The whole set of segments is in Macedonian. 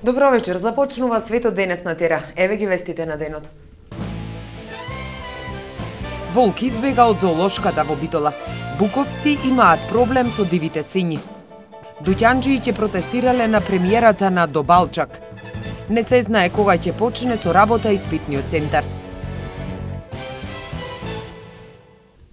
Добро вечер, започнува светот денес на Тера. Еве ги вестите на денот. Волк избега од зоолошката во Битола. Буковци имаат проблем со дивите свињи. Дуќанџии ќе протестирале на премиерата на Добалчак. Не се знае кога ќе почне со работа испитниот центар.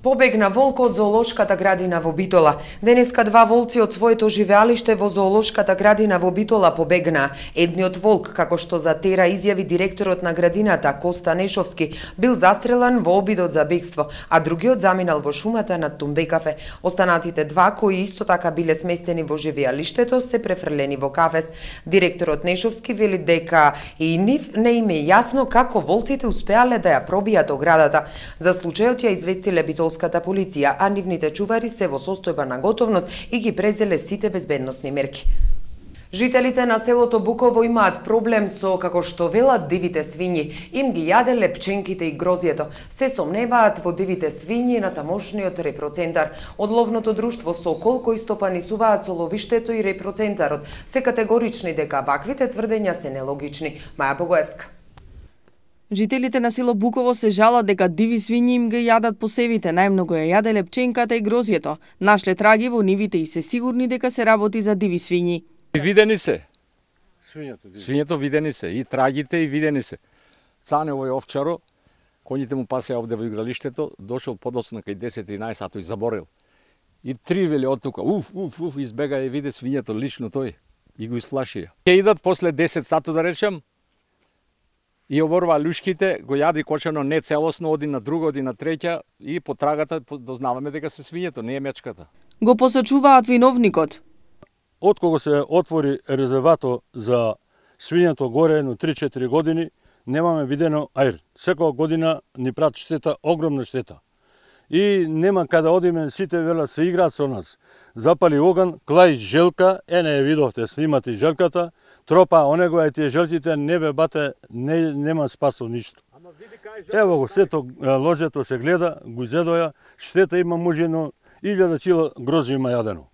Побегна волк од зоолошката градина во Битола. Денеска два волци од своето живеалиште во зоолошката градина во Битола побегнаа. Едниот волк, како што за Тера изјави директорот на градината Коста Нешовски, бил застрелан во обидот за бегство, а другиот заминал во шумата над Тумбекафе. Останатите два, кои исто така биле сместени во живеалиштето, се префрлени во кафес. Директорот Нешовски вели дека и нив не им е јасно како волците успеале да ја пробијат оградата. За случајот ја известиле битолската полиција, а нивните чувари се во состојба на готовност и ги презеле сите безбедносни мерки. Жителите на селото Буково имаат проблем со, како што велат, дивите свињи. Им ги јаделе пченките и грозјето. Се сомневаат во дивите свињи на тамошниот репроцентар. Од ловното друштво Сокол, кои стопанисуваат со ловиштето и репроцентарот, се категорични дека ваквите тврдења се нелогични. Маја Богоевска. Жителите на село Буково се жалат дека диви свињи им ги јадат посевите, најмногу ја јаделе пченката и грозјето. Нашле траги во нивите и се сигурни дека се работи за диви свињи. Видени се. Свињето видени се, и трагите и видени се. Цане овој овчаро, коњите му пасеа овде во игралиштето, дошол подоцна кај 10-11 сато и заборил. И три вели од тука, избега и виде свињето лично тој и го исплашија. Ќе идат после 10 сато да речем, и оборва лушките, го јади кочано не целосно, оди на друга, оди на треќа и по трагата дознаваме дека се свињето, не е мечката. Го посочуваат виновникот. Од кога се отвори резервато за свињето горе едно 3-4 години, немаме видено ајр. Секоја година ни прават штета, огромна штета. И нема каде одиме, сите велат се играат со нас. Запали оган, клај желка, не ја видовте, снимате желката, тропа, онегоја тие желтите, не бе бате, нема спасо ништо. Ево го, сето ложето се гледа, го изедоја, штета има можено, 1000 кила грози има јадено.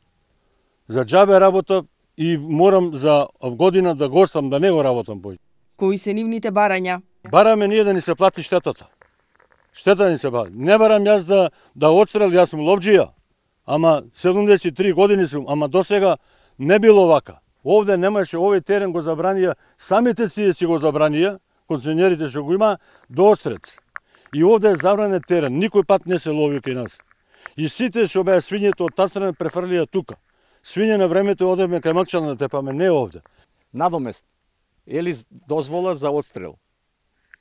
За џабе работа и морам за година да го остам, да не го работам пој. Кои се нивните барања? Бараме ние да ни се плати штетата. Штета ни се плати. Не барам јас да отстрел, јас сум ловџија. Ама 73 години сум, ама досега не било вака. Овде немаше, овој терен го забранија, самите си го забранија, концесионерите што го има, до Острец. И овде е забранен терен, никој пат не се лови кај нас. И сите што беа свињето од таа страна префрлија тука. Свиње на времето одеме кај Макчана да тепаме, не овде. Надомест, или дозвола за отстрел.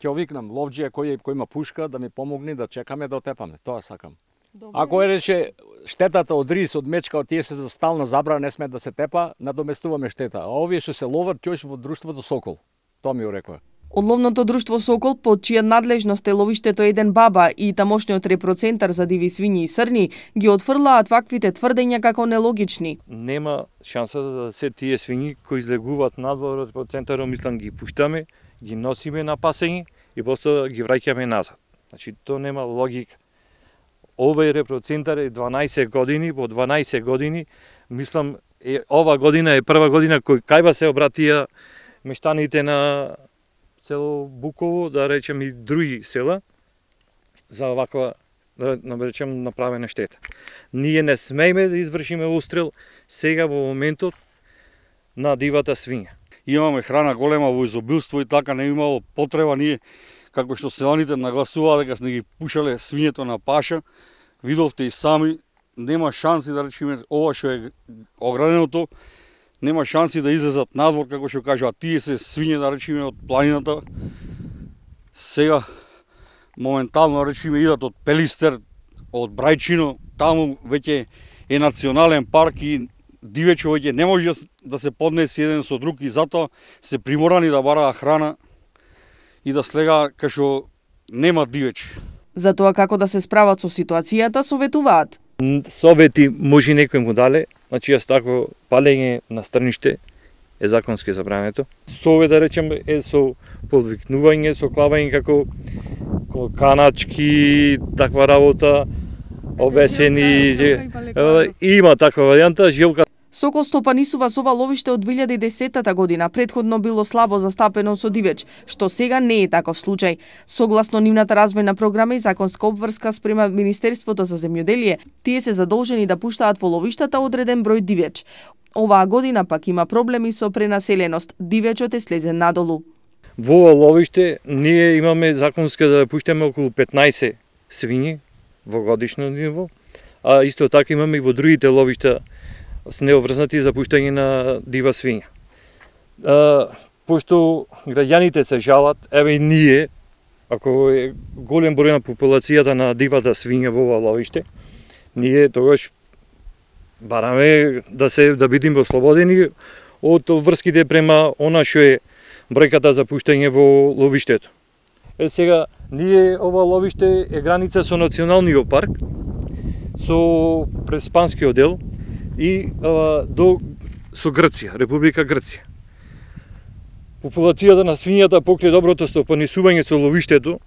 Ќе викнам ловџија кој има пушка да ми помогне да чекаме да отепаме, тоа сакам. Ако рече штетата од рис, од мечка, од тие се за стална забрана, не сме да се тепа, надоместуваме штета. А овие што се ловат, ќе во друштвото Сокол. Тоа ми го рекоа. Од ловното друштво Сокол, под чија надлежност е ловиштето Еден Баба и тамошниот репроцентар за диви свињи и срни, ги отфрлаат ваквите тврдења како нелогични. Нема шанса да се тие свињи кои излегуваат надвор од репроцентарот, мислам ги пуштаме, ги носиме на пасење и после ги враќаме назад. Значи тоа нема логика. Овој репроцентар е 12 години, во 12 години, мислам, ова година е прва година кај се обратија мештаните на село Буково, да речем и други села, за ваква, да речем, направена штета. Ние не смееме да извршиме устрел сега во моментот на дивата свиња. Имаме храна голема во изобилство и така не имало потреба ние, како што селаните нагласуваа дека сме ги пушале свињето на паша, видовте и сами, нема шанси да речеме ова што е ограденото, нема шанси да излезат надвор, како што кажува, тие се свиње да речеме од планината. Сега моментално речеме идат од Пелистер, од Брајчино, таму веќе е национален парк и дивечо веќе не може да се поднеси еден со друг и затоа се приморани да бараат храна и да слега кај што нема дивеч. За тоа како да се справат со ситуацијата, советуваат. Совети може некој му дале, значи јас такво палење на стрниште е законски забрането. Совет да речем е со подвикнување, со клавање како каначки, таква работа, обесени, има таква варијанта, жилка. Сокол стопанисува со ова ловиште од 2010 година, претходно било слабо застапено со дивеч, што сега не е таков случај. Согласно нивната развојна програма и законска обврска спрема Министерството за земјоделие, тие се задолжени да пуштаат во ловиштата одреден број дивеч. Оваа година пак има проблеми со пренаселеност, дивечот е слезен надолу. Во ова ловиште ние имаме законска да пуштаме околу 15 свињи во годишно ниво, а исто така имаме и во другите ловишта с необврзнати за пуштање на дива свиња. Пошто граѓаните се жалат, еве и ние, ако е голем број на популацијата на дивата свиња во ова ловиште, ние тогаш бараме да бидеме ослободени од врските према она што е бројката за пуштање во ловиштето. Сега, ние ова ловиште е граница со националниот парк, со преспанскиот дел и со Грција, Република Грција. Популацијата на свињата покрај доброто стопанисување со ловиштето,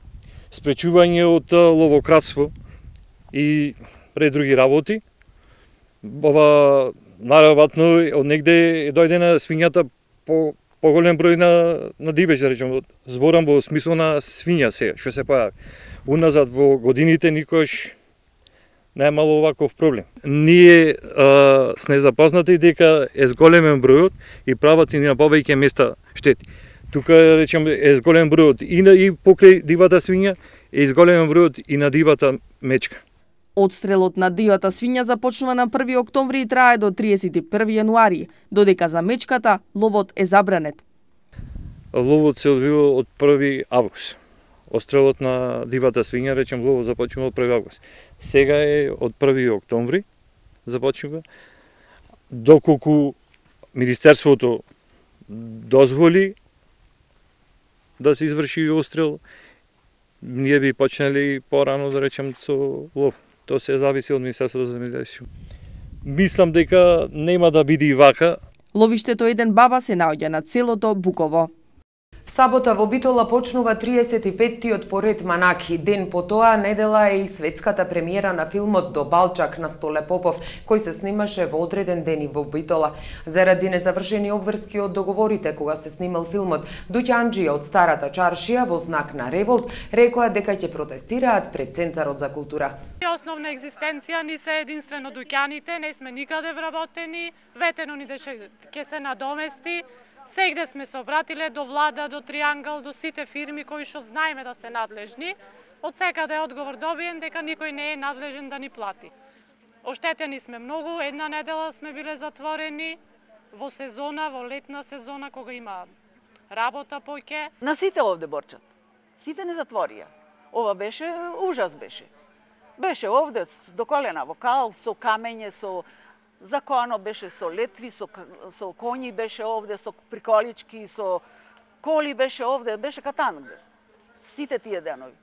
спречување од ловократство и пред други работи, ова нараватно од негде дојдена свињата поголем број на дивеч, да речем, зборам во смисло на свиња сега, што се појави. Уназад во годините никош не е мало оваков проблем. Ние сме запознати дека е зголемен бројот и прават и на повеќе места штети. Тука, речем, е зголем бројот и покрај дивата свиња, е зголемен бројот и на дивата мечка. Одстрелот на дивата свиња започнува на 1 октомври и трае до 31 јануари, додека за мечката ловот е забранет. Ловот се одвива од 1 август. Одстрелот на дивата свиња, речем, ловот започнува од 1 август. Сега е од 1 октомври започнува, доколку Министерството дозволи да се изврши одстрел, ние би почнали порано, да речем, со лов. Тоа се зависи од Министерството за земјоделие. Мислам дека нема да биде и вака. Ловиштето Еден баба се наоѓа на целото Буково. В сабота во Битола почнува 35-тиот поред Манаки. Ден по тоа недела е и светската премиера на филмот До Балчак на Столе Попов, кој се снимаше во одреден ден и во Битола. Заради незавршени обврски од договорите кога се снимал филмот, дуќанџија од Старата чаршија во знак на револт рекоа дека ќе протестираат пред Центарот за култура. Основна екзистенција ни се единствено дуќаните, не сме никаде вработени, ветено ни ќе се надомести. Сегде сме се обратиле до влада, до Триангл, до сите фирми кои што знаеме да се надлежни. Од секаде одговор добиен дека никој не е надлежен да ни плати. Оштетени сме многу, една недела сме биле затворени во сезона, во летна сезона, кога има работа поќе. На сите овде борчат. Сите не затворија. Ова беше ужас беше. Беше овде до колена во кал, со камење, со закоано беше со летви, со коњи беше овде, со приколички, со коли беше овде, беше катан. Сите тие денови.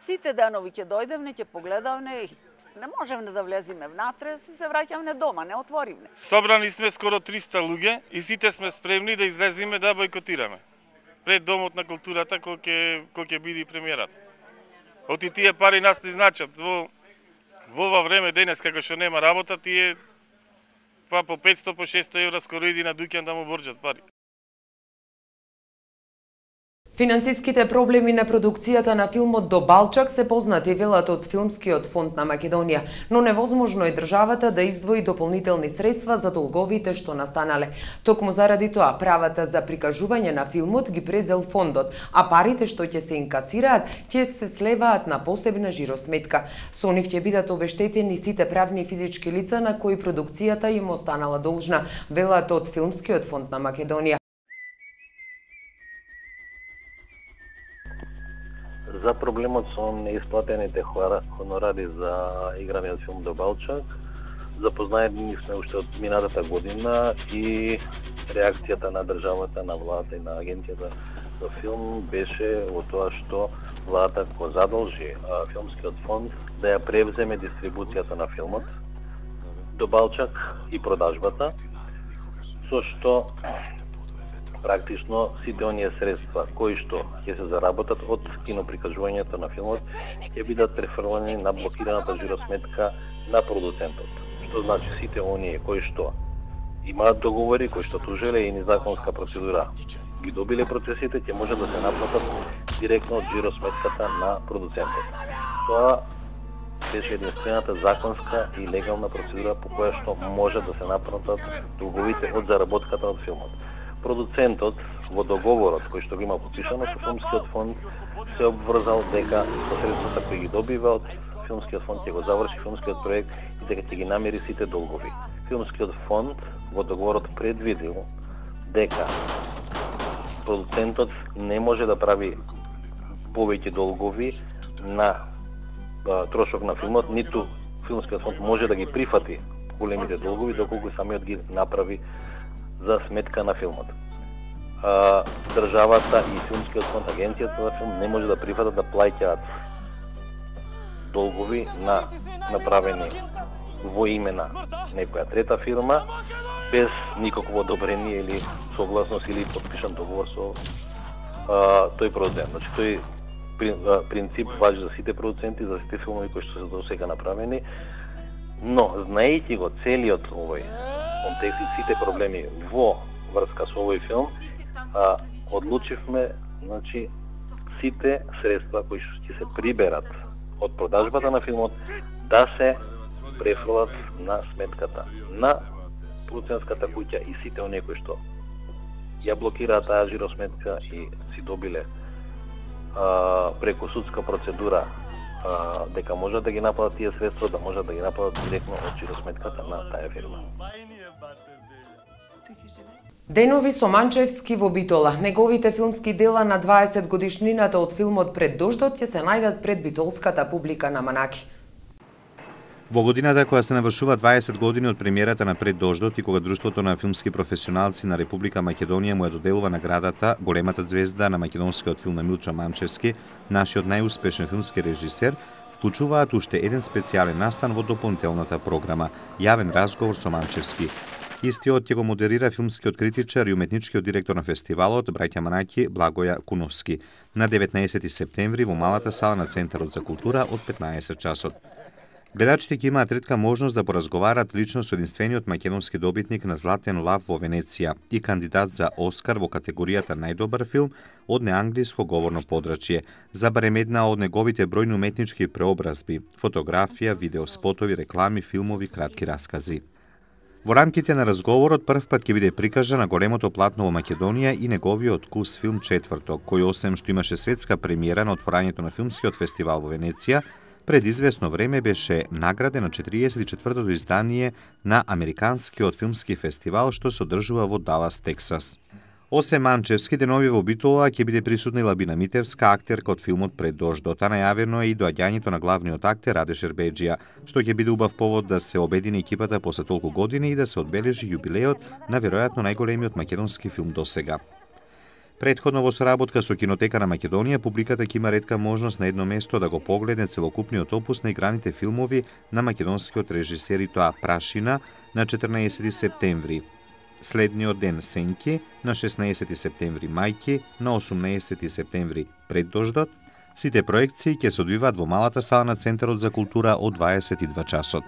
Сите денови ќе дојдевне, ќе погледавне, не можевме да влезиме внатре, се враќавме дома, не отворивме. Собрани сме скоро 300 луѓе и сите сме спремни да излезиме да бойкотираме пред Домот на културата кој ќе биде премиерата. Оти тие пари нас не значат. Во ова време денес, како што нема работа, тие па по 500, по 600 евра скоро иди на дуќан да му борџат пари. Финансиските проблеми на продукцијата на филмот До Балчак се познати, велат од Филмскиот фонд на Македонија, но невозможно е државата да издвои дополнителни средства за долговите што настанале. Токму заради тоа, правата за прикажување на филмот ги презел фондот, а парите што ќе се инкасираат ќе се слеваат на посебна жиросметка. Со нив ќе бидат обештетени сите правни и физички лица на кои продукцијата им останала должна, велат од Филмскиот фонд на Македонија. За проблемот со неисплатените хонорари за играниот филм До Балчак, запознаени сме уште од минатата година и реакцијата на државата, на владата и на агенцијата за филм беше во тоа што владата го задолжи Филмскиот фонд да ја превземе дистрибуцијата на филмот До Балчак и продажбата, со што практично сите оние средства кои што ќе се заработат од киноприкажувањето на филмот ќе бидат префрлени на блокираната жиросметка на продуцентот. Што значи сите оние кои што имаат договори кои што тужеле и незаконска процедура ги добиле процесите, ќе може да се наплатат директно од жиросметката на продуцентот. Тоа беше единствената законска и легална процедура по која што може да се наплатат долговите од заработката од филмот. Продуцентот во договорот кој што го има подпишано со филмскиот фонд се обврзал дека со средствата кои ги добива од филмскиот фонд ќе го заврши филмскиот проект и дека ќе ги намери сите долгови. Филмскиот фонд во договорот предвидил дека продуцентот не може да прави повеќе долгови на трошок на филмот, ниту филмскиот фонд може да ги прифати големите долгови доколку самиот ги направи за сметка на филмот. Државата и филмскиот фонд, агенцијата за филм не може да прифатат да плаќаат долгови на направени во име на некоја трета фирма без никакво одобрение или согласност или подпишан договор со тој продуцент. Значи тој принцип важи за сите продуценти, за сите филмови кои што се до сега направени, но знаејќи го целиот овој контекст и сите проблеми во врска со овој филм, одлучивме, значи, сите средства кои што ќе се приберат од продажбата на филмот да се префрлат на сметката на продуцентската куќа и сите оние кои што ја блокираат таа жиросметка и си добиле преку судска процедура дека можат да ги наплатат тие средства, да можат да ги наплатат директно од жиросметката на таа фирма. Денови со Манчевски во Битола. Неговите филмски дела на 20 годишнината од филмот Пред дождот ќе се најдат пред битолската публика на Манаки. Во годината која се навршува 20 години од премиерата на Пред дождот и кога Друштвото на филмски професионалци на Република Македонија му ја доделува наградата, големата звезда на македонскиот филм Милчо Манчевски, нашиот најуспешен филмски режисер, вклучуваат уште еден специјален настан во дополнителната програма Јавен разговор со Манчевски. Истиот ќе го модерира филмскиот критичар и уметничкиот директор на фестивалот браќа Манаки Благоја Куновски на 19 септември во малата сала на Центарот за култура од 15 часот. Гледачите ќе имаат ретка можност да поразговарат лично со единствениот македонски добитник на Златен лав во Венеција и кандидат за Оскар во категоријата најдобар филм од неанглиско говорно подрачје, за барем една од неговите бројни уметнички преобразби, фотографија, видеоспотови, реклами, филмови, кратки раскази. Во рамките на разговорот првпат ќе биде прикажана големото платно во Македонија и неговиот кус филм Четврток, кој осем што имаше светска премиера на отворањето на филмскиот фестивал во Венеција, пред известно време беше награден на 44-тото издание на Американскиот филмски фестивал што се одржува во Далас, Тексас. Осем Манчевски, денови во Битола ќе биде присутна и Лабина Митевска, актерка од филмот Пред дождот, а најавено е и доаѓањето на главниот актер Раде Шербеџија, што ќе биде убав повод да се обедини екипата после толку години и да се одбележи јубилеот на веројатно најголемиот македонски филм досега. Претходно во соработка со Кинотека на Македонија, публиката ќе има ретка можност на едно место да го погледне целокупниот опус на играните филмови на македонскиот режисер и тоа Прашина на 14 септември. Следниот ден Сенки на 16 септември, Мајки на 18 септември, Пред дождот. Сите проекции ќе се одвиваат во малата сала на Центарот за култура од 22 часот.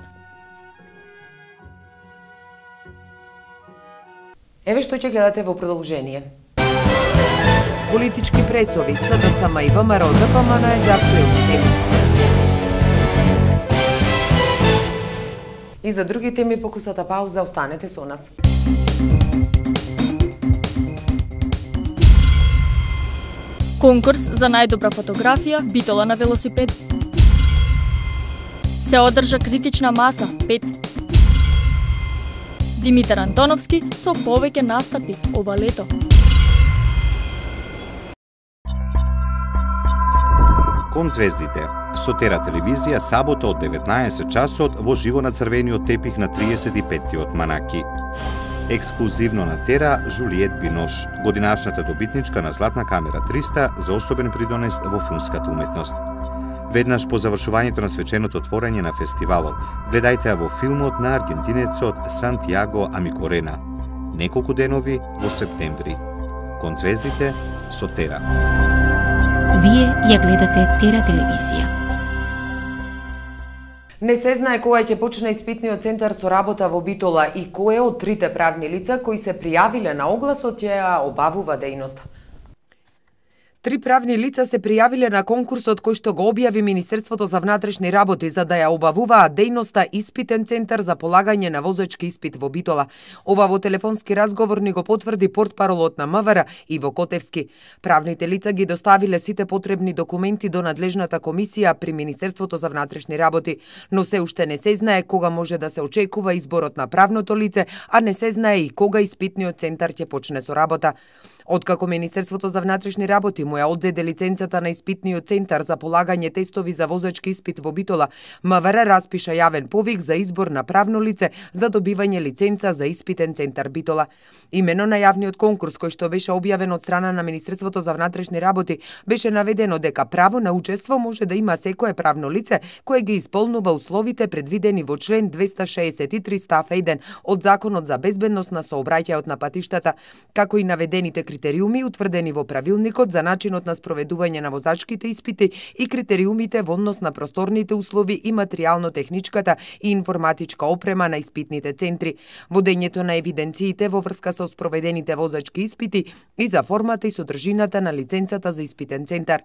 Еве што ќе гледате во продолжение. Политички пресови, СДСМ и ВМРО ДПМН за актуелни теми. И за други теми по кусата пауза останете со нас. Конкурс за најдобра фотографија Битола на велосипед. Се одржа критична маса 5. Димитар Антоновски со повеќе настапи ова лето. Кон звездите. Сотера телевизија сабота од 19 часот во живо на црвениот тепих на 35-тиот Манаки. Ексклузивно на Тера Жулиет Бинош, годинашната добитничка на Златна камера 300 за особен придонес во филмската уметност. Веднаш по завршувањето на свеченото отворање на фестивалот, гледајте ја во филмот на аргентинецот Сантиаго Амикорена. Неколку денови во септември. Кон звездите со Тера. Вие ја гледате Тера телевизија. Не се знае кога ќе почне испитниот центар со работа во Битола и кое од трите правни лица кои се пријавиле на огласот ја обавува дејност. Три правни лица се пријавиле на конкурсот кој што го објави Министерството за внатрешни работи за да ја обавуваат дејноста испитен центар за полагање на возачки испит во Битола. Ова во телефонски разговор ни го потврди портпаролот на МВР Иво Котевски. Правните лица ги доставиле сите потребни документи до надлежната комисија при Министерството за внатрешни работи, но се уште не се знае кога може да се очекува изборот на правното лице, а не се знае и кога испитниот центар ќе почне со работа. Откако Министерството за внатрешни работи му ја одзеде лиценцата на испитниот центар за полагање тестови за возачки испит во Битола, МВР распиша јавен повик за избор на правно лице за добивање лиценца за испитен центар Битола. Имено на јавниот конкурс кој што беше објавен од страна на Министерството за внатрешни работи беше наведено дека право на учество може да има секое правно лице кое ги исполнува условите предвидени во член 263 став 1 од Законот за безбедност на сообраќајот на патиштата, како и наведените критериуми утврдени во правилникот за начинот на спроведување на возачките испити и критериумите во однос на просторните услови и материјално-техничката и информатичка опрема на испитните центри, водењето на евиденциите во врска со спроведените возачки испити и за формата и содржината на лиценцата за испитен центар.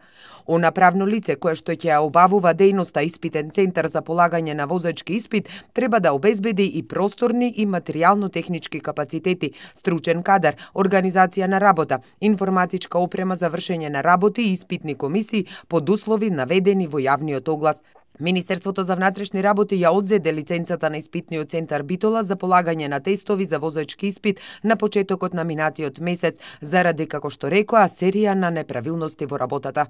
Она правно лице кое што ќе ја обавува дејноста испитен центар за полагање на возачки испит треба да обезбеди и просторни и материјално-технички капацитети, стручен кадар, организација на работа, информатичка опрема за вршење на работи и испитни комисии под услови наведени во јавниот оглас. Министерството за внатрешни работи ја одзеде лиценцата на испитниот центар Битола за полагање на тестови за возачки испит на почетокот на минатиот месец заради, како што рекоа, серија на неправилности во работата.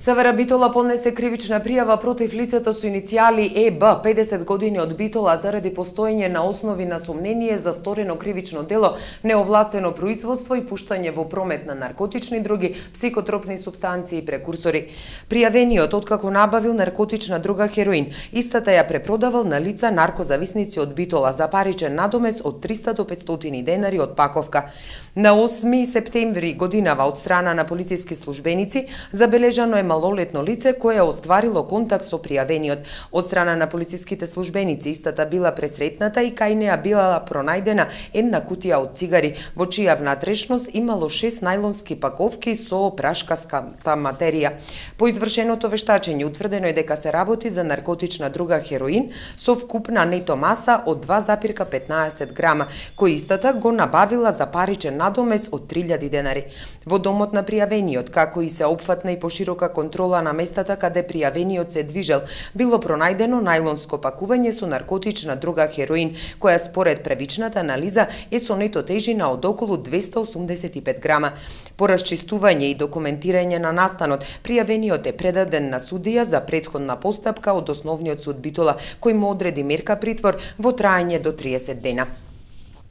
СВР Битола поднесе кривична пријава против лицето со иницијали ЕБ, 50 години од Битола, заради постоење на основи на сомнение за сторено кривично дело, неовластено производство и пуштање во промет на наркотични други, психотропни супстанции и прекурсори. Пријавениот, откако набавил наркотична друга хероин, истата ја препродавал на лица наркозависници од Битола за паричен надомес од 300 до 500 денари од паковка. На 8 септември годинава од страна на полициски службеници забележано е малолетно лице кое остварило контакт со пријавениот. Од страна на полициските службеници истата била пресретната и кај неа била пронајдена една кутија од цигари, во чија внатрешност имало 6 најлонски паковки со прашкаста материја. По извршеното вештачење утврдено е дека се работи за наркотична друга хероин со вкупна нето маса од 2,15 грама, кој истата го набавила за паричен надомес од 3000 денари. Во домот на пријавениот, како и се опфатна и поширока контрола на местата каде пријавениот се движел, било пронајдено најлонско пакување со наркотична друга хероин, која според првичната анализа е со нето тежина од околу 285 грама. По расчистување и документирање на настанот, пријавениот е предаден на судија за претходна постапка од Основниот суд Битола, кој му одреди мерка притвор во траење до 30 дена.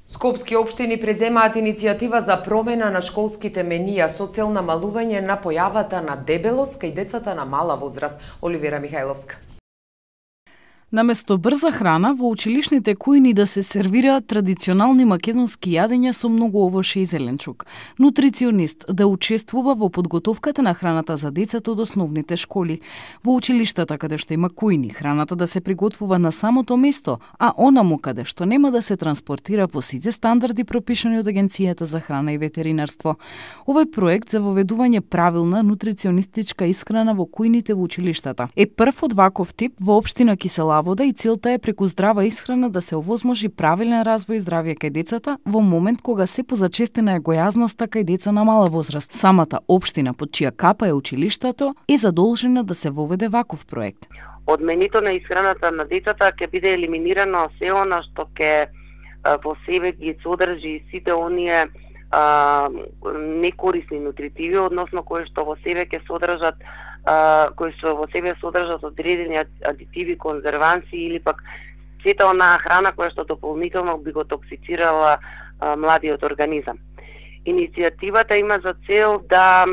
Скопски општини преземаат иницијатива за промена на школските менија со цел намалување на појавата на дебелост кај децата на мала возраст. Оливера Михајловска. Наместо брза храна, во училишните кујни да се сервираат традиционални македонски јадења со многу овоше и зеленчук. Нутриционист да учествува во подготовката на храната за децата од основните школи. Во училиштата каде што има кујни, храната да се приготвува на самото место, а онаму каде што нема да се транспортира по сите стандарди пропишани од Агенцијата за храна и ветеринарство. Овој проект за воведување правилна нутриционистичка исхрана во кујните во училиштата е прв од ваков тип во општина Кисела Вода и целта е преку здрава исхрана да се овозможи правилен развој и здравје кај децата во момент кога се позачестена е гојазноста кај деца на мала возраст. Самата општина под чија капа е училиштето е задолжена да се воведе ваков проект. Од менито на исхраната на децата ќе биде елиминирано се она што ќе во себе ги содржи сите оние некорисни нутритиви, односно кои што во себе ќе содржат кои што во себе содржат одредени адитиви, конзерванси или пак сета онаа храна која што дополнително би го токсицирала младиот организам. Иницијативата има за цел да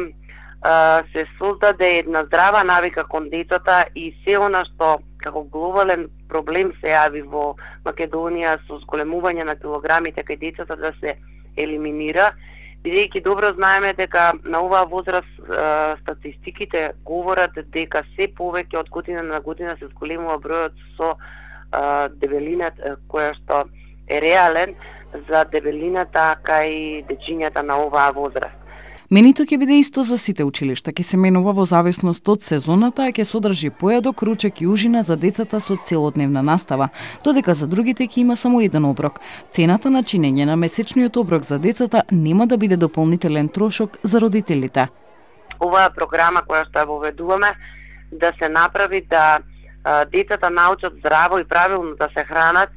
се создаде една здрава навика кон децата и се она што како глобален проблем се јави во Македонија со зголемување на килограмите кај децата да се елиминира бидејќи добро знаеме дека на оваа возраст статистиките говорат дека се повеќе од година на година се зголемува бројот со дебелината која што е реален за дебелината кај дечињата на оваа возраст. Менито ќе биде исто за сите училишта, ќе се менува во зависност од сезоната, а ќе содржи појадок, ручек и ужина за децата со целодневна настава, додека за другите ќе има само еден оброк. Цената на чинење на месечниот оброк за децата нема да биде дополнителен трошок за родителите. Оваа програма која што ја воведуваме да се направи да децата научат здраво и правилно да се хранат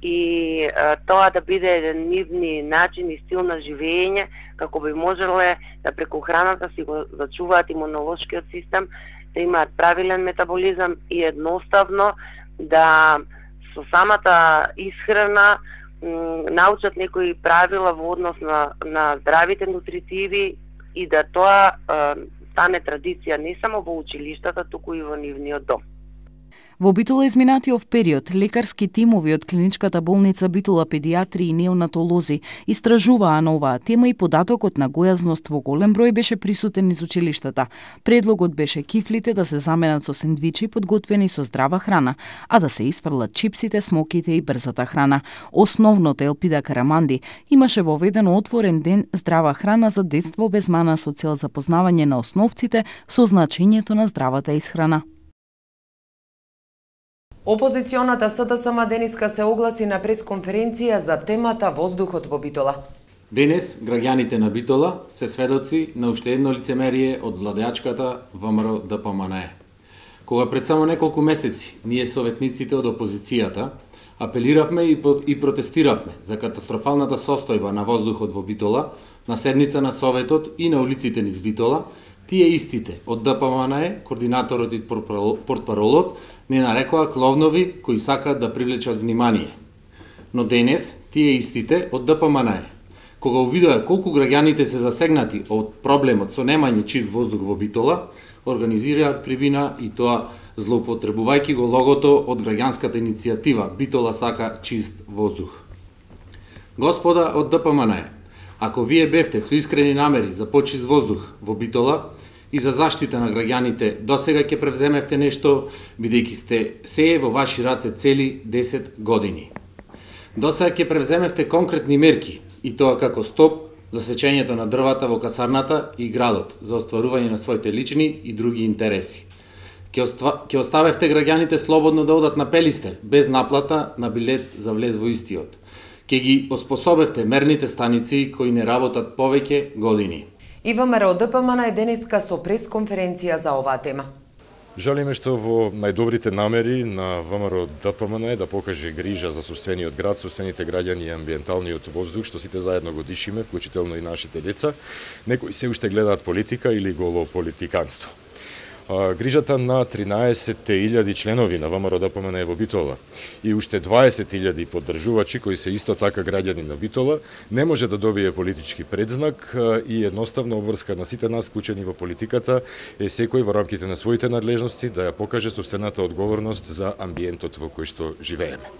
и тоа да биде еден нивни начин и стил на живење, како би можеле да преку храната си го зачуваат имунолошкиот систем, да имаат правилен метаболизам и едноставно да со самата исхрана научат некои правила во однос на здравите нутритиви и да тоа стане традиција не само во училиштата, туку и во нивниот дом. Во Битола изминатиот период, лекарски тимови од клиничката болница Битола педиатри и неонатолози истражуваа на оваа тема и податокот на гојазност во голем број беше присутен низ училиштата. Предлогот беше кифлите да се заменат со сендвичи подготвени со здрава храна, а да се испрлат чипсите, смоките и брзата храна. Основното Елпида Караманди имаше воведен отворен ден здрава храна за детство без мана со цел запознавање на основците со значењето на здравата исхрана. Опозиционата СДСМ денеска се огласи на пресконференција за темата воздухот во Битола. Денес граѓаните на Битола се сведоци на уште едно лицемерие од владеачката ВМРО ДПМНЕ. Кога пред само неколку месеци ние советниците од опозицијата апелиравме и протестиравме за катастрофалната состојба на воздухот во Битола, на седница на Советот и на улиците низ Битола, тие истите од ДПМНЕ, координаторот и портпаролот, не нарекоа кловнови кои сакаат да привлечат внимание. Но денес, тие истите од ДПМНЕ, кога увидоа колку граѓаните се засегнати од проблемот со немање чист воздух во Битола, организираат трибина и тоа злоупотребувајќи го логото од граѓанската иницијатива Битола сака чист воздух. Господа од ДПМНЕ, ако вие бевте со искрени намери за почист воздух во Битола и за заштита на граѓаните, досега ќе превземевте нешто, бидејќи сте сее во ваши раце цели 10 години. Досега ќе превземевте конкретни мерки, и тоа како стоп за сечењето на дрвата во касарната и градот, за остварување на своите лични и други интереси. Ќе оставевте граѓаните слободно да одат на Пелистер, без наплата на билет за влез во истиот. Ќе ги оспособевте мерните станици кои не работат повеќе години. И ВМРО ДПМН е денеска со пресконференција за оваа тема. Жалиме што во најдобрите намери на ВМРО ДПМН да покаже грижа за собствениот град, собствените граѓани и амбиенталниот воздух, што сите заедно го дишиме, вклучително и нашите деца, некои се уште гледаат политика или голо политиканство. Грижата на 13.000 членови на ВМРО ДПМН во Битола и уште 20.000 поддржувачи кои се исто така граѓани на Битола не може да добие политички предзнак и едноставно обврска на сите нас вклучени во политиката е секој во рамките на своите надлежности да ја покаже собствената одговорност за амбиентот во кој што живееме.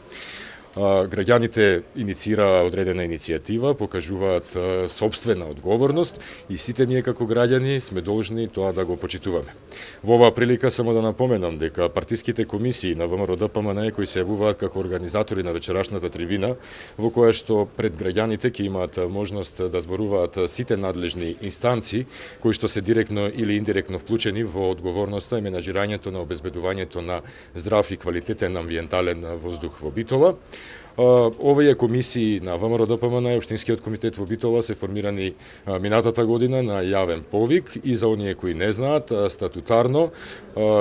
Граѓаните инициираа одредена иницијатива, покажуваат собствена одговорност и сите ние како граѓани сме должни тоа да го почитуваме. Во оваа прилика само да напоменам дека партиските комисии на ВМРО ДПМН кои се јавуваат како организатори на вечерашната трибина, во која што пред граѓаните ќе имаат можност да зборуваат сите надлежни инстанции кои што се директно или индиректно вклучени во одговорноста и менаџирањето на обезбедувањето на здрав и квалитетен амбиентален воздух во Битола. Овие комисии на ВМРО ДПМН и Општинскиот комитет во Битола се формирани минатата година на јавен повик и за оние кои не знаат, статутарно,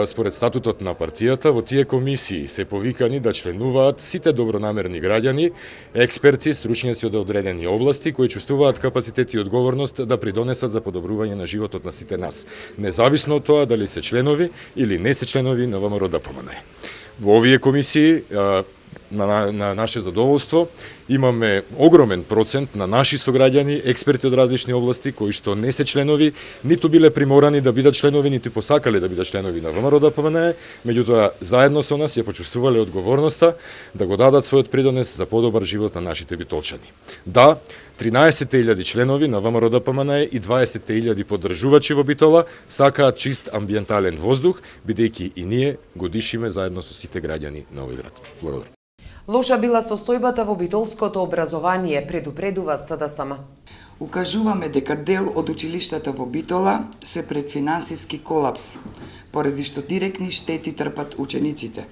според статутот на партијата, во тие комисии се повикани да членуваат сите добронамерни граѓани, експерти, стручњаци од одредени области кои чувствуваат капацитет и одговорност да придонесат за подобрување на животот на сите нас, независно од тоа дали се членови или не се членови на ВМРО ДПМН. Во овие комисии на наше задоволство, имаме огромен процент на наши сограѓани, експерти од различни области, кои што не се членови, ниту биле приморани да бидат членови, ниту посакале да бидат членови на ВМРО-ДПМНЕ, меѓутоа заедно со нас ја почувствувале одговорноста да го дадат својот придонес за подобар живот на нашите битолчани. Да, 13.000 членови на ВМРО-ДПМНЕ и 20.000 поддржувачи во Битола сакаат чист амбиентален воздух, бидејќи и ние го дишиме заедно со сите граѓани на овој град. Благодарам. Лоша била состојбата во битолското образование, предупредува СДСМ. Укажуваме дека дел од училиштата во Битола се пред финансиски колапс, поради што директни штети трпат учениците.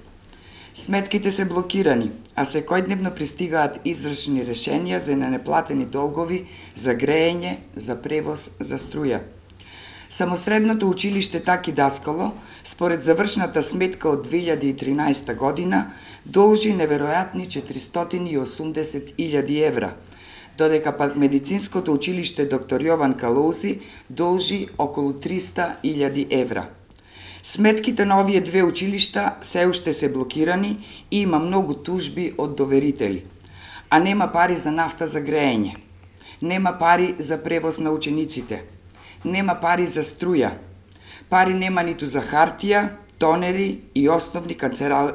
Сметките се блокирани, а секојдневно пристигаат извршени решенија за ненеплатени долгови, за грејење, за превоз, за струја. Само средното училиште Таки Даскало, според завршната сметка од 2013 година, должи неверојатни 480.000 евра, додека пак медицинското училиште доктор Јован Калоузи должи околу 300.000 евра. Сметките на овие две училишта се уште се блокирани и има многу тужби од доверители. А нема пари за нафта за грејење. Нема пари за превоз на учениците. Нема пари за струја. Пари нема ниту за хартија, тонери и основни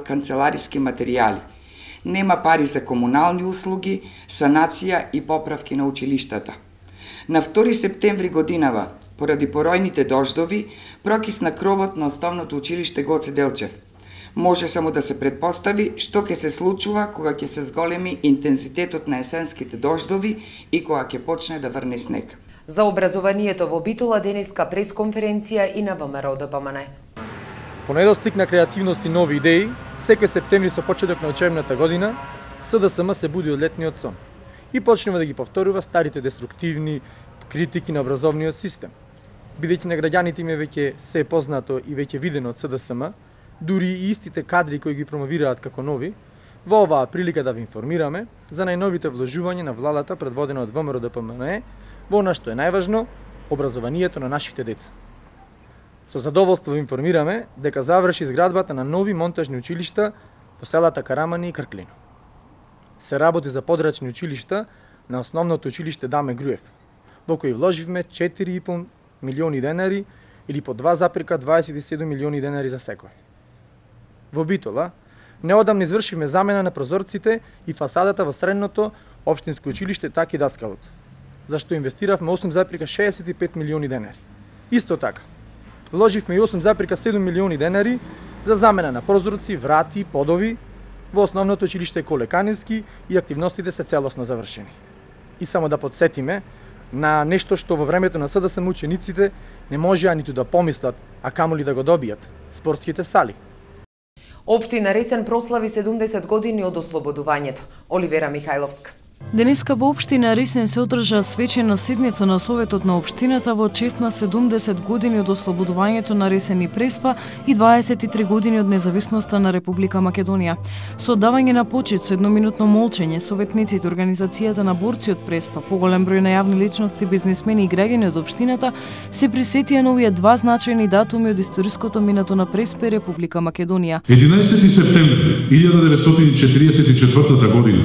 канцелариски материјали. Нема пари за комунални услуги, санација и поправки на училиштата. На 2 септември годинава, поради поројните дождови, прокисна кровот на основното училиште Гоце Делчев. Може само да се предпостави што ќе се случува кога ќе се зголеми интензитетот на есенските дождови и кога ќе почне да врне снег. За образованието во Битола денеска пресконференција и на ВМРО-ДПМНЕ. По недостиг на креативност и нови идеи, секој септември со почеток на учебната година, СДСМ се буди од летниот сон и почнува да ги повторува старите деструктивни критики на образовниот систем. Бидејќи на граѓаните им е веќе се познато и веќе видено од СДСМ, дури и истите кадри кои ги промовираат како нови, во оваа прилика да ви информираме за најновите вложувања на владата предводена од ВМРО-ДПМНЕ во она што е најважно, образованието на нашите деца. Со задоволство ви информираме дека заврши изградбата на нови монтажни училишта во селата Карамани и Крклино. Се работи за подрачни училишта на основното училиште Даме Груев, во кои вложивме 4,5 милиони денари или по 2,27 милиони денари за секој. Во Битола неодамна извршивме замена на прозорците и фасадата во средното општинско училиште Таки Даскалот, за што инвестиравме 8,65 милиони денари. Исто така, вложивме и 8,7 милиони денари за замена на прозорци, врати, подови во основното училиште Колеканински и активностите се целосно завршени. И само да подсетиме на нешто што во времето на СДСМ учениците не можеа ниту да помислат, а камоли да го добијат – спортските сали. Општина Ресен прослави 70 години од ослободувањето. Оливера Михајловска. Денеска во општина Ресен се одржа свечена седница на Советот на општината во чест на 70 години од ослободувањето на Ресен и Преспа и 23 години од независноста на Република Македонија. Со оддавање на почит со едноминутно молчење, советниците, организацијата на борци од Преспа, поголем број на јавни личности, бизнисмени и граѓани од општината се присетија на овие два значајни датуми од историското минато на Преспа и Република Македонија. 11 септември 1944 година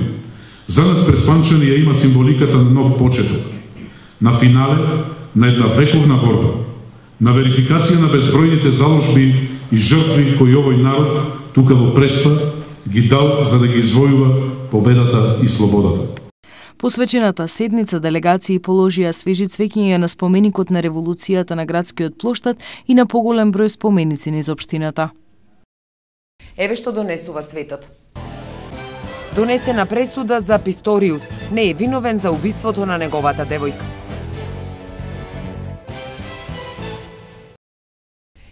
за нас преспанчани ја има символиката на нов почеток, на финале на една вековна борба, на верификација на безбројните заложби и жртви кои овој народ тука во Преспа ги дал за да ги извојува победата и слободата. По свечената седница делегации положија свежи цвеќиња на споменикот на револуцијата на градскиот плоштад и на поголем број споменици низ општината. Еве што донесува светот. Донесена пресуда за Писториус. Не е виновен за убиството на неговата девојка.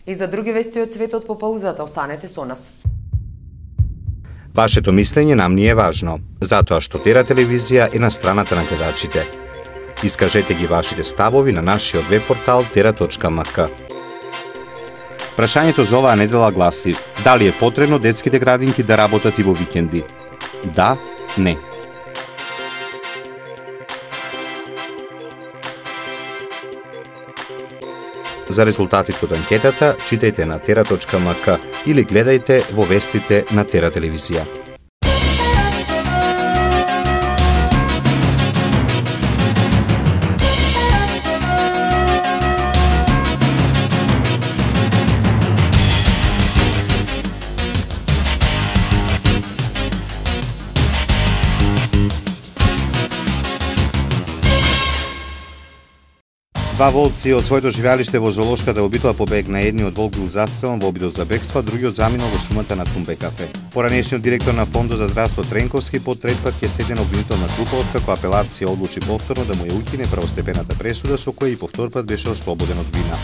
И за други вести од светот по паузата, останете со нас. Вашето мислење нам ни е важно, затоа што Тера телевизија е на страната на гледачите. Искажете ги вашите ставови на нашиот веб-портал tera.mk. Прашањето за оваа недела гласи: дали е потребно детските градинки да работат и во викенди? Да, не. За резултатите од анкетата читајте на tera.mk или гледајте во вестите на Тера телевизија. Два волци од своето живеалиште во зоолошката во Битола побегна. Едниот волк бил застрелен во обидот за бегство, а другиот заминал во шумата на Тумбе кафе. Поранешниот директор на Фондот за здравство Тренковски по трет пат ќе седне на обвинителна клупа откако апелација одлучи повторно да му ја укине првостепената пресуда со која и повтор пат беше ослободен од вина.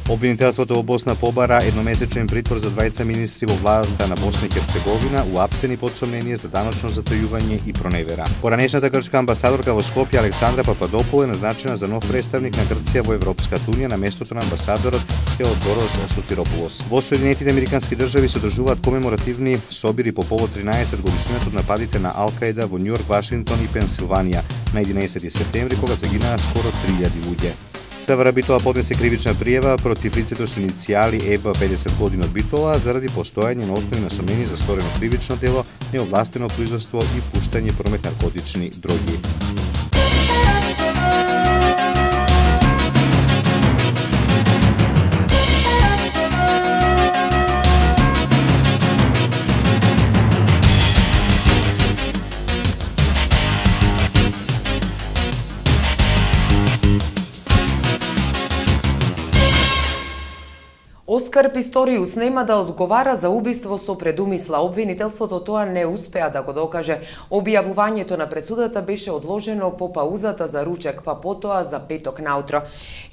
Обвинителството во Босна побара едномесечен притвор за двајца министри во владата на Босна и Херцеговина, уапсени под сомнение за даночно затојување и проневера. Поранешната грчка амбасадорка во Скопје Александра Пападополу е назначена за нов представник на Грција во Европската унија на местото на амбасадорот Теодорос Сотиропулос. Во Соединетите американски држави се одржуваат комеморативни собири по повод 13 годишнината од нападите на Ал-Каида во Њујорк, Вашингтон и Пенсилванија на 11 септември, кога загинаа скоро 3000 луѓе. СВР Битола поднесе кривична пријава против лицето со иницијали ЕБ 50 години од Битола заради постоење на основи на сомнение за сторено кривично дело, неовластено производство и пуштање промет наркотични дроги. Оскар Писториус нема да одговара за убиство со предумисла. Обвинителството тоа не успеа да го докаже. Објавувањето на пресудата беше одложено по паузата за ручек, па потоа за петок наутро.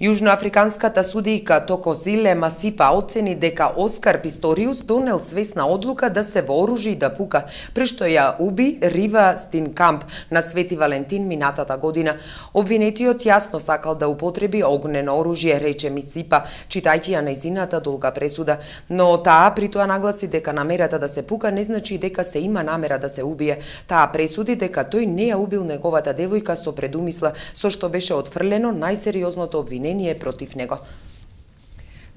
Јужноафриканската судијка Токозиле Масипа оцени дека Оскар Писториус донел свесна одлука да се вооружи и да пука, при што ја уби Рива Стинкамп на Свети Валентин минатата година. Обвинетиот јасно сакал да употреби огнено оружје, рече Масипа, читајќи ја нејзината долга пресуда, но таа при тоа нагласи дека намерата да се пука не значи дека се има намера да се убие. Таа пресуди дека тој не ја убил неговата девојка со предумисла, со што беше отфрлено најсериозното обвинение против него.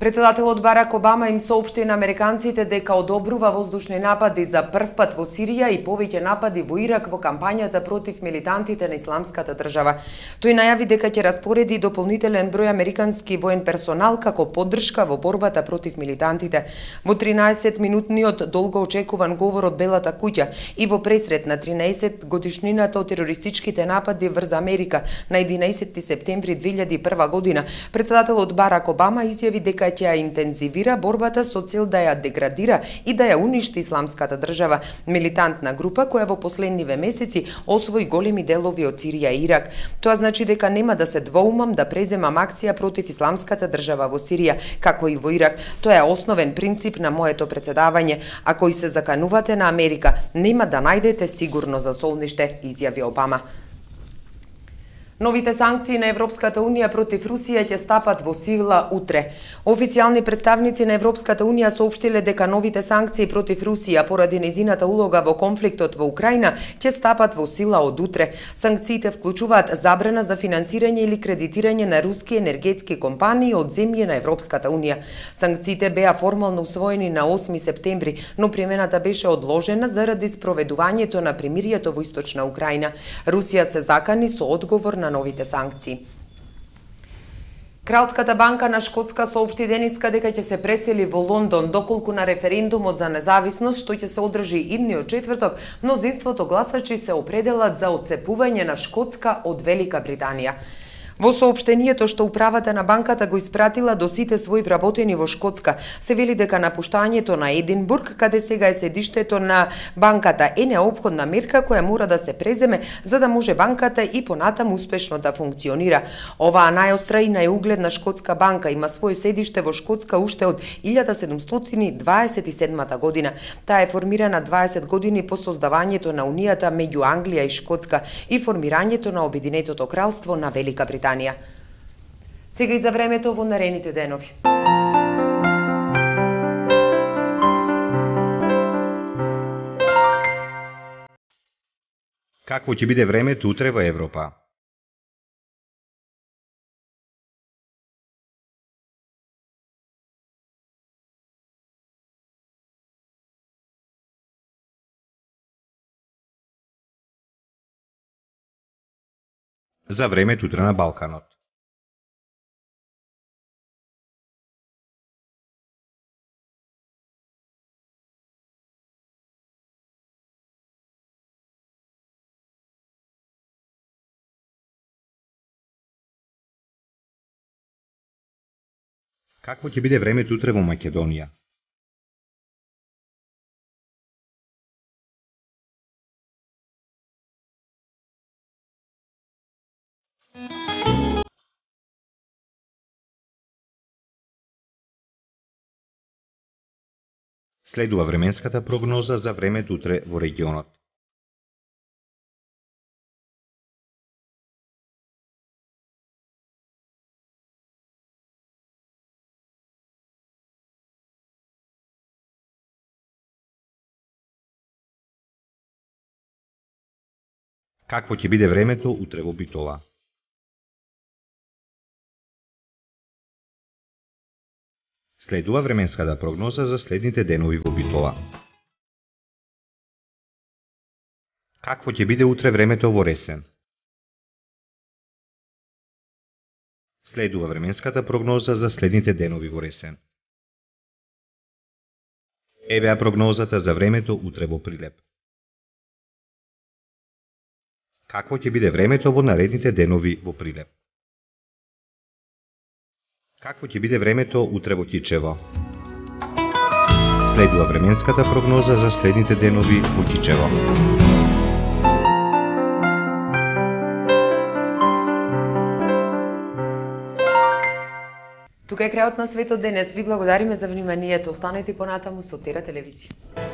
Председателот Барак Обама им соопшти на американците дека одобрува воздушни напади за прв пат во Сирија и повеќе напади во Ирак во кампањата против милитантите на Исламската држава. Тој најави дека ќе распореди дополнителен број американски воен персонал како поддршка во борбата против милитантите. Во 13-минутниот долго очекуван говор од Белата куќа и во пресрет на 13 годишнината од терористичките напади врз Америка на 11 септември 2001 година, председателот Барак Обама изјави дека ќе ја интензивира борбата со цел да ја деградира и да ја уништи Исламската држава, милитантна група која во последниве месеци освои големи делови од Сирија и Ирак. Тоа значи дека нема да се двоумам да преземам акција против Исламската држава во Сирија, како и во Ирак. Тоа е основен принцип на моето председавање. Ако и се заканувате на Америка, нема да најдете сигурно за солниште, изјави Обама. Новите санкции на Европската унија против Русија ќе стапат во сила утре. Официјални представници на Европската унија соопштиле дека новите санкции против Русија поради нејзината улога во конфликтот во Украина ќе стапат во сила од утре. Санкциите вклучуваат забрана за финансирање или кредитирање на руски енергетски компании од земји на Европската унија. Санкциите беа формално усвоени на 8 септември, но примената беше одложена заради спроведувањето на примирието во Источна Украина. Русија се закани со одговор на новите санкции. Кралската банка на Шкотска соопшти денеска дека ќе се пресели во Лондон доколку на референдумот за независност што ќе се одржи идниот четврток, мнозинството гласачи се определат за отцепување на Шкотска од Велика Британија. Во соопштението што управата на банката го испратила до сите своји вработени во Шкотска, се вели дека напуштањето на Единбург, каде сега е седиштето на банката, е неопходна мерка која мора да се преземе за да може банката и понатаму успешно да функционира. Оваа најостра и најугледна шкотска банка има своје седиште во Шкотска уште од 1727 година. Таа е формирана 20 години по создавањето на унијата меѓу Англија и Шкотска и формирањето на Обединетото кралство на Велика Британија. Сега и за времето во наредните денови. Какво ќе биде времето утре во Европа? За времето утре на Балканот. Какво ќе биде времето утре во Македонија? Следува временската прогноза за времето утре во регионот. Какво ќе биде времето утре во Битола? Следува временската прогноза за следните денови во Битола. Какво ќе биде утре времето во Ресен? Следува временската прогноза за следните денови во Ресен. Евеа прогнозата за времето утре во Прилеп. Какво ќе биде времето во наредните денови во Прилеп? Какво ќе биде времето утре во Кичево? Следува временската прогноза за следните денови во Кичево. Тука е крајот на светот денес. Ви благодариме за вниманието. Останете понатаму со Тера телевизија.